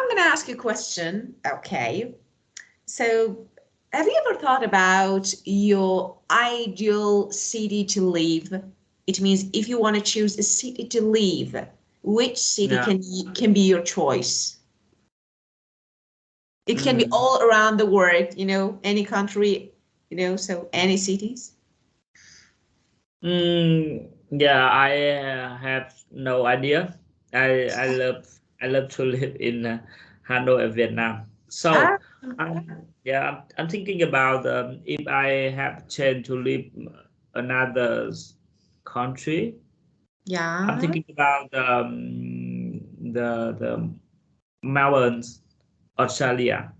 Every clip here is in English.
going to ask you a question. Okay. So have you ever thought about your ideal city to live? It means if you want to choose a city to live, which city can be your choice? It can be all around the world, you know, any country, you know, so any cities. Yeah, I have no idea. I love to live in Hanoi, Vietnam. So I'm thinking about if I have chance to live another country. Yeah. I'm thinking about the mountains, Australia.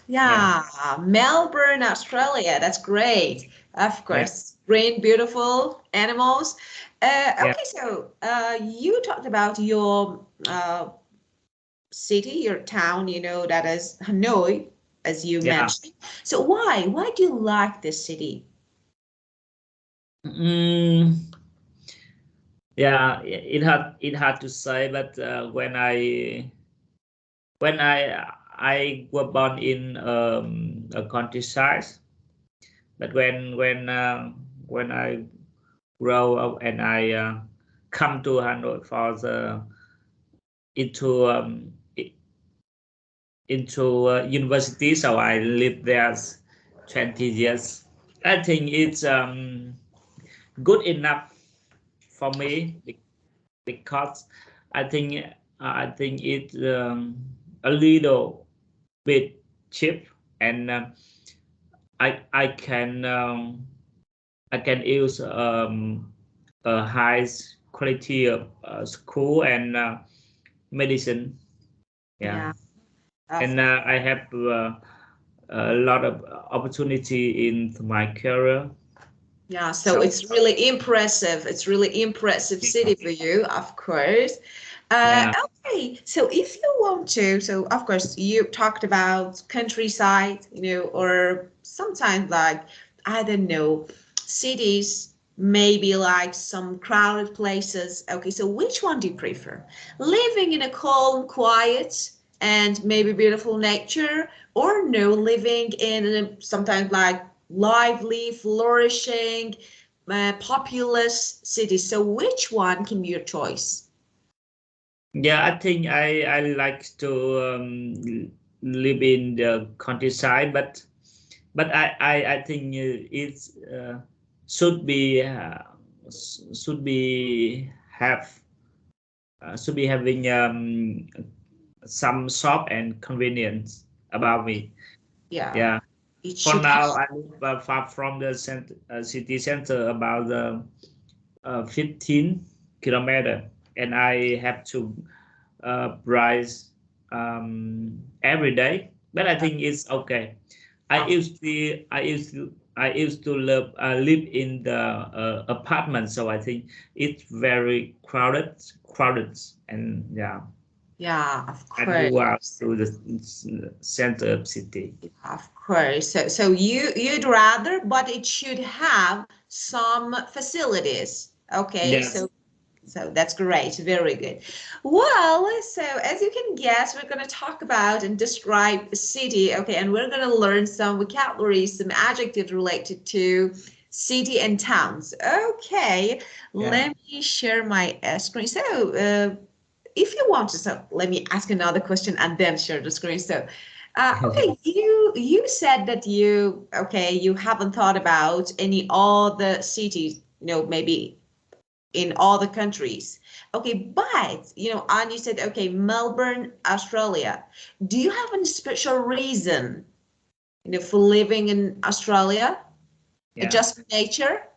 Yeah, Melbourne, Australia. That's great. Of course, green, beautiful animals. Okay, so you talked about your city, your town, you know, that is Hanoi, as you mentioned. So why? Why do you like this city? Yeah, it hard to say, but when I was born in a countryside, but when I grow up and I come to Hanoi for the into university, so I lived there 20 years. I think it's good enough for me because I think it's a little bit cheap, and I can use a high quality of school and medicine. Yeah. And I have a lot of opportunity in my career. Yeah, so it's really impressive. It's really impressive city for you, of course. Okay, so if you want to, so of course you talked about countryside, you know, or sometimes like, I don't know, cities, maybe like some crowded places. Okay, so which one do you prefer? Living in a calm, quiet, and maybe beautiful nature, or no, living in sometimes like lively, flourishing, populous cities. So which one can be your choice? Yeah, I think I like to live in the countryside, but I think it's should be should be have should be having some shop and convenience about me. Yeah, Yeah. it For should have. now, I live far from the city center, about 15 kilometer, and I have to price every day. But I think it's okay. I used to live in the apartment, so I think it's very crowded, and yeah, Yeah, of I move out course. to the center of city. Of course. So you'd rather, but it should have some facilities. Okay, Yes. so that's great. Very good. Well, so as you can guess, we're going to talk about and describe a city. Okay, and we're going to learn some vocabulary, some adjectives related to city and towns. Okay, let me share my screen. So, if you want to, so let me ask another question and then share the screen. So, okay, you said that you haven't thought about any other cities, you know, maybe in all the countries. Okay, but and you said, okay, Melbourne, Australia. Do you have any special reason, for living in Australia? Just for nature?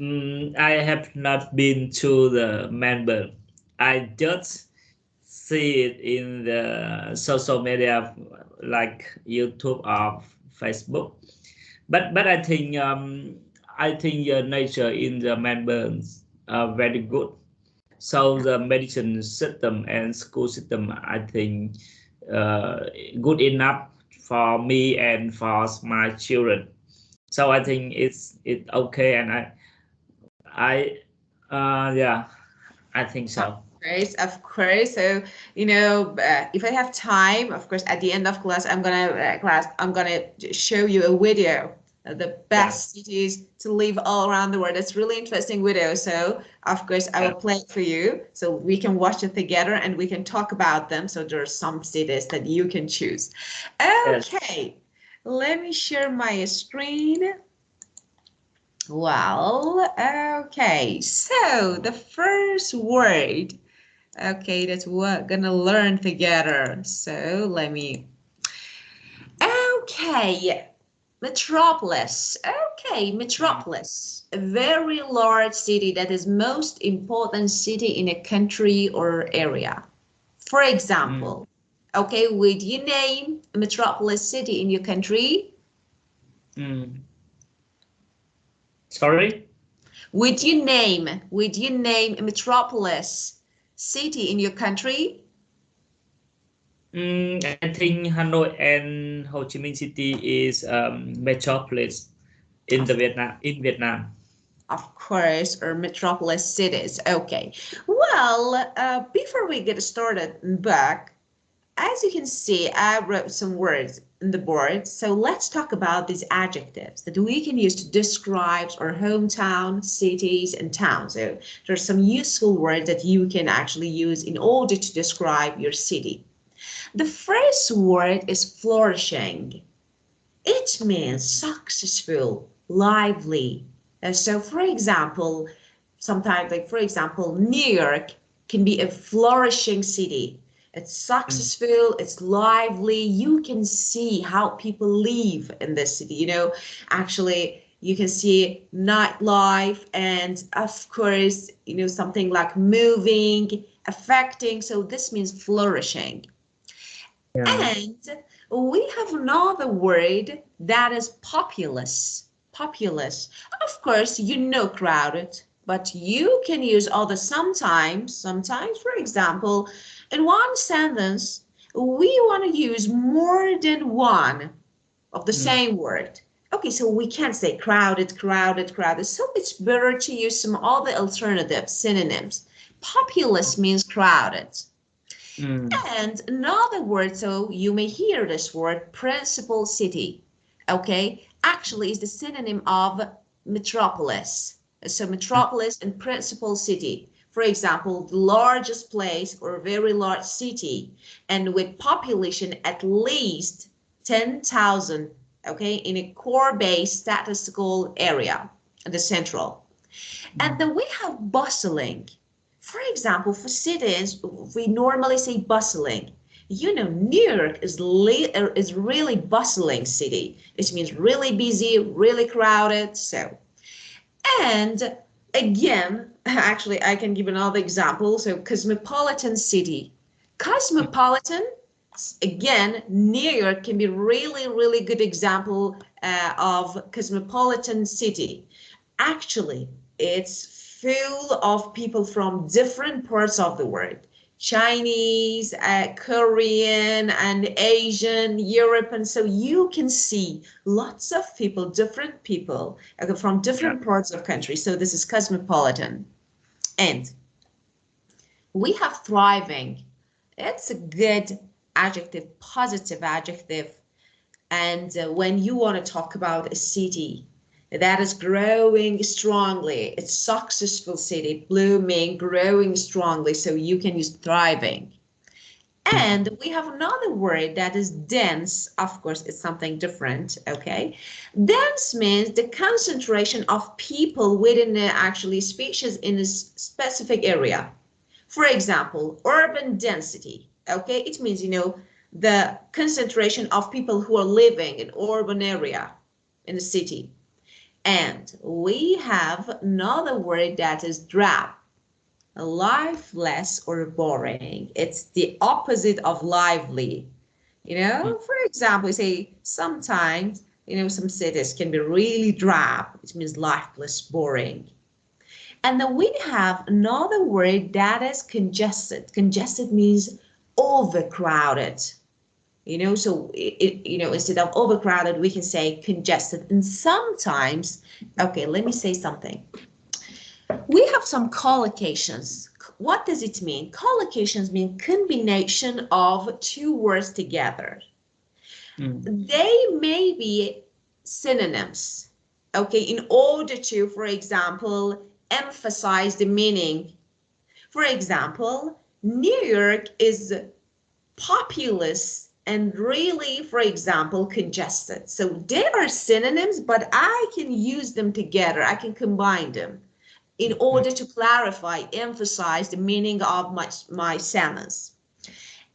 I have not been to the Melbourne. I just see it in the social media like YouTube or Facebook. But I think the nature in the Melbourne are very good. So the medicine system and school system, I think, good enough for me and for my children. So I think it's okay, and I yeah, I think so. course, of course. So, if I have time, of course, at the end of class, I'm gonna show you a video of the Yeah. best cities to live all around the world. It's really interesting video. So, of course, I will Yeah. play it for you so we can watch it together and we can talk about them. So there are some cities that you can choose. Yes. Okay, let me share my screen. Well, okay, so the first word, okay, that we're gonna learn together. So okay, metropolis. Okay, metropolis, a very large city that is most important city in a country or area. For Mm. example, okay, would you name a metropolis city in your country? Mm. Sorry? Would you name a metropolis city in your country? I think Hanoi and Ho Chi Minh City is metropolis in the Of, Vietnam in Vietnam. of course, or metropolis cities. Okay. Well, before we get started back, as you can see, I wrote some words in the board. So let's talk about these adjectives that we can use to describe our hometown, cities, and towns. So there's some useful words that you can actually use in order to describe your city. The first word is flourishing. It means successful, lively. So, for example, sometimes, like for example, New York can be a flourishing city. It's Mm. successful, it's lively. You can see how people live in this city. Actually, you can see nightlife and, of course, something like moving, affecting. So, this means flourishing. Yeah. And we have another word that is populous. Populous. Of course, crowded, but you can use other sometimes. Sometimes, for example, in one sentence, we want to use more than one of the Mm. same word. Okay, so we can't say crowded, crowded, crowded. So it's better to use some other alternative synonyms. Populous means crowded. Mm. And another word, so you may hear this word, principal city. Okay, actually is the synonym of metropolis. So Mm. metropolis and principal city. For example, the largest place or very large city, and with population at least 10,000, okay, in a core-based statistical area, the central. And Mm. then we have bustling. For example, for cities, we normally say bustling. New York is really bustling city. It means really busy, really crowded. So, and again, actually, I can give another example. So, cosmopolitan city. Cosmopolitan, again, New York can be really, really good example of cosmopolitan city. Actually, it's full of people from different parts of the world. Chinese, Korean, and Asian, Europe, and so you can see lots of people, different people from Yeah. different parts of country. So this is cosmopolitan. And we have thriving. It's a good adjective, positive adjective. And when you want to talk about a city that is growing strongly, it's successful city, blooming, growing strongly, so you can use thriving. Mm. And we have another word that is dense. Of course, it's something different, okay? Dense means the concentration of people within actually species in a specific area. For example, urban density, okay? It means, the concentration of people who are living in urban area in the city. And we have another word that is drab, lifeless or boring. It's the opposite of lively. Mm. For example, we say sometimes, some cities can be really drab. It means lifeless, boring. And then we have another word that is congested. Congested means overcrowded. So instead of overcrowded, we can say congested. And sometimes, okay, let me say something. We have some collocations what does it mean? Collocations mean combination of two words together. They may be synonyms, okay, in order to, for example, emphasize the meaning. For example, New York is populous and really, for example, congested. So they are synonyms, but I can use them together. I can combine them in order to clarify, emphasize the meaning of my sentence.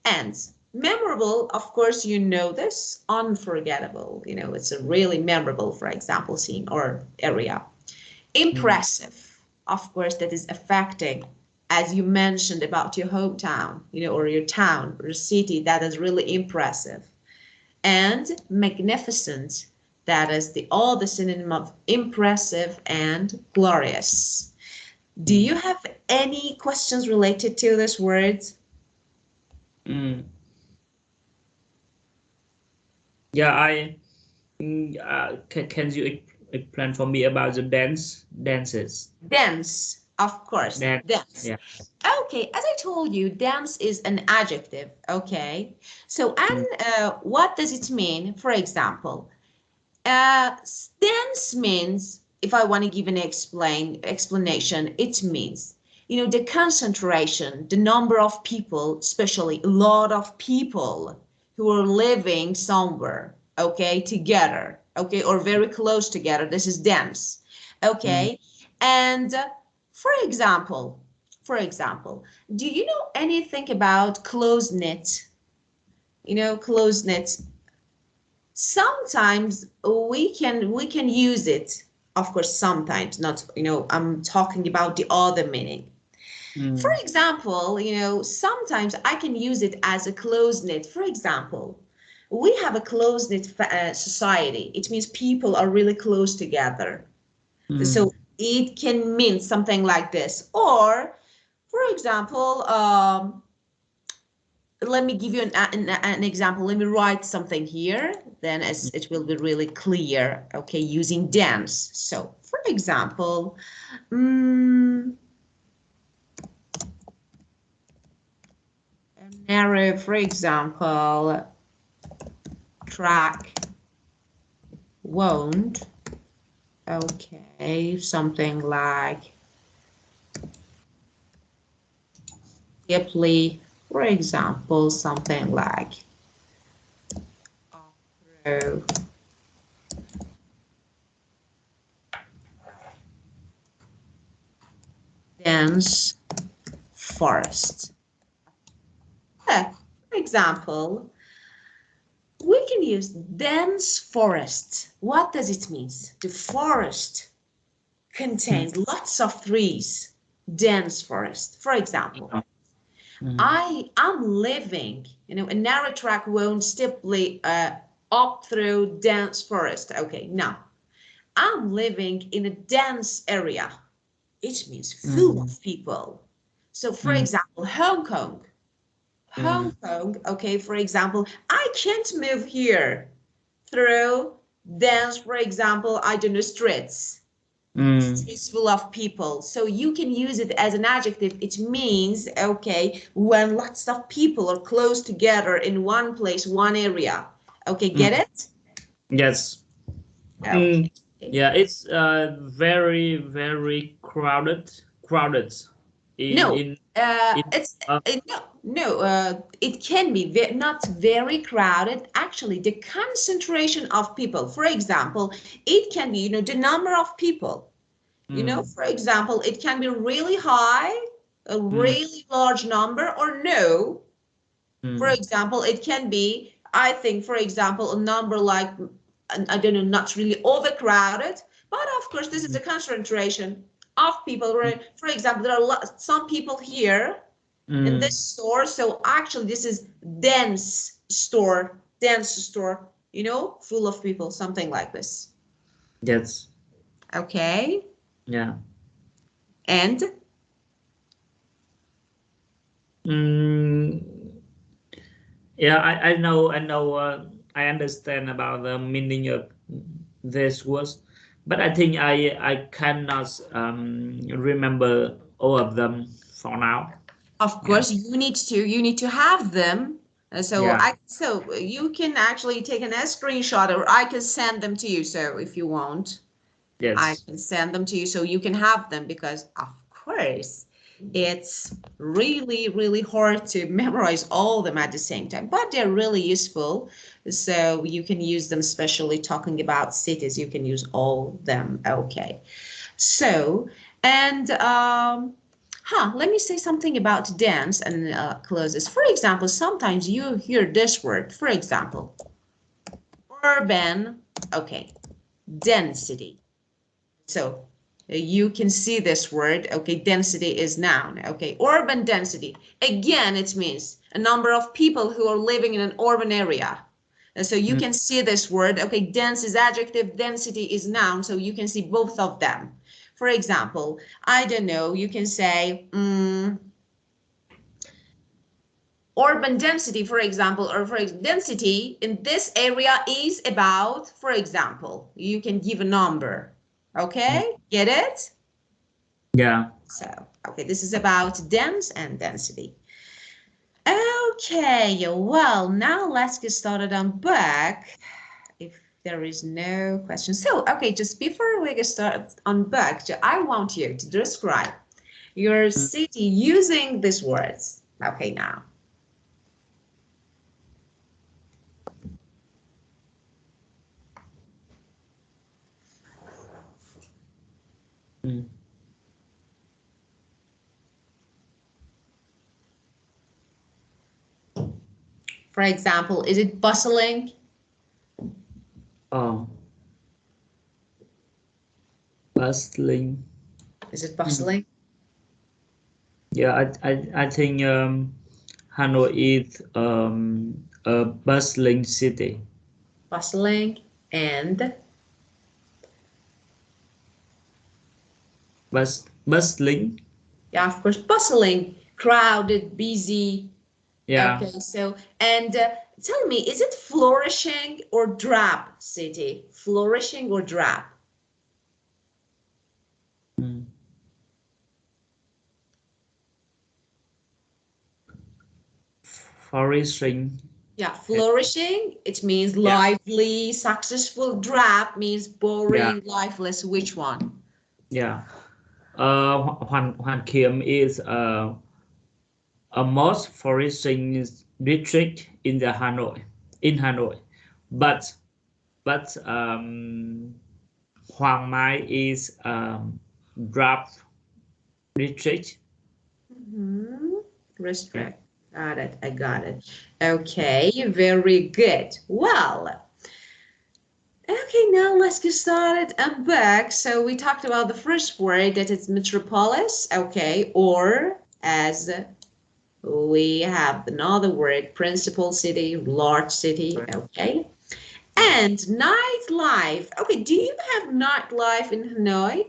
And memorable, of course, you know this, unforgettable, you know, it's a really memorable, for example, scene or area. Impressive, of course, that is affecting, as you mentioned about your hometown, you know, or your town or city, that is really impressive. And magnificent, that is all the synonym of impressive and glorious. Do you have any questions related to this word? Yeah, can you explain for me about the dances? Dance, of course, dance. Yeah. Okay, as I told you, dance is an adjective, okay? So, and what does it mean? For example, dance means, if I want to give an explanation, it means, you know, the concentration, the number of people, especially a lot of people who are living somewhere, okay, together, okay, or very close together. This is dance, okay? And for example, do you know anything about close knit? You know, close knit. Sometimes we can use it, of course, sometimes not, you know, I'm talking about the other meaning. For example, you know, sometimes I can use it as a close knit. For example, we have a close knit society. It means people are really close together. So it can mean something like this. Or, for example, let me give you an example. Let me write something here, then as it will be really clear, okay, using dance. So, for example, narrow, for example, track won't, okay, something like simply, for example, something like through dense forest. For example, we can use dense forest. What does it mean? The forest contains lots of trees. Dense forest. For example, I'm living, you know, a narrow track won't simply up through dense forest. Okay, now I'm living in a dense area. It means full of people. So, for example, Hong Kong, okay, for example, I can't move here through dense, for example, I don't know, streets. It's full of people. So you can use it as an adjective. It means, okay, when lots of people are close together in one place, one area. Okay, get it? Yes. Okay. Yeah, it's very, very crowded. It can be not very crowded. Actually, the concentration of people, for example, it can be, you know, the number of people. You know, for example, it can be really high, a really large number, or no. For example, it can be, I think, for example, a number like, I don't know, not really overcrowded, but of course, this is a concentration of people. For example, there are some people here in this store, so actually, this is dense store, you know, full of people, something like this. Yes. Okay. Yeah. And yeah, I know, I understand about the meaning of this words, but I think I cannot remember all of them for now. Of course, you need to have them. So you can actually take a screenshot, or I can send them to you. So if you want, I can send them to you so you can have them, because of course it's really, really hard to memorize all of them at the same time, but they're really useful. So you can use them, especially talking about cities. You can use all of them. Okay. So, and let me say something about dance and close this. For example, sometimes you hear this word, for example, urban, okay, density. So you can see this word, okay, density is noun, okay, urban density. Again, it means a number of people who are living in an urban area. And so you can see this word, okay, dense is adjective, density is noun, so you can see both of them. For example, I don't know, you can say urban density, for example, or density in this area is about, for example, you can give a number. Okay, get it? Yeah. So, okay, this is about dense and density. Okay, well, now let's get started on book. If there is no question. So, okay, just before we get started on book, I want you to describe your city using these words. Okay, now. For example, is it bustling? Oh, bustling. Is it bustling? Yeah, I think Hanoi is a bustling city. Bustling and Bustling. yeah, of course, bustling, crowded, busy. Yeah. Okay, so, and tell me, is it flourishing or drab city? Flourishing or drab? Flourishing. Yeah, flourishing, it means lively, successful. Drab means boring, lifeless. Which one? Yeah. Hoàn Kiếm is a most flourishing district in Hanoi, but Hoàng Mai is drab district. Restrict. Got it. I got it. Okay, very good. Well, okay, now let's get started. I'm back. So we talked about the first word, that it's metropolis, okay, or as we have another word, principal city, large city, okay. And nightlife. Okay, do you have nightlife in Hanoi?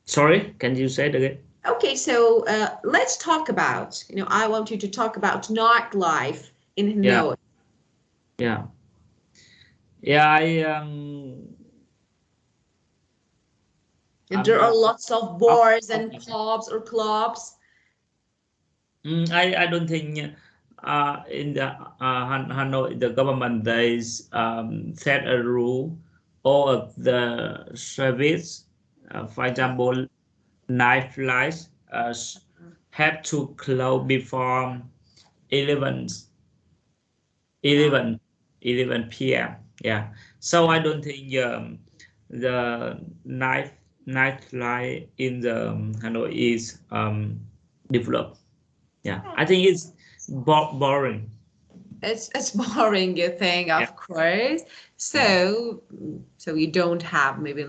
Sorry, can you say it again? Okay, so let's talk about, I want you to talk about nightlife in Hanoi. Yeah. Yeah, There are lots of bars and pubs or clubs. I don't think in the Hanoi the government they set a rule. All of the service, for example, nightlife have to close before 11 p.m. Yeah, so I don't think the nightlife in the Hanoi is developed. Yeah, I think it's boring. It's boring, you think, of course. So you don't have maybe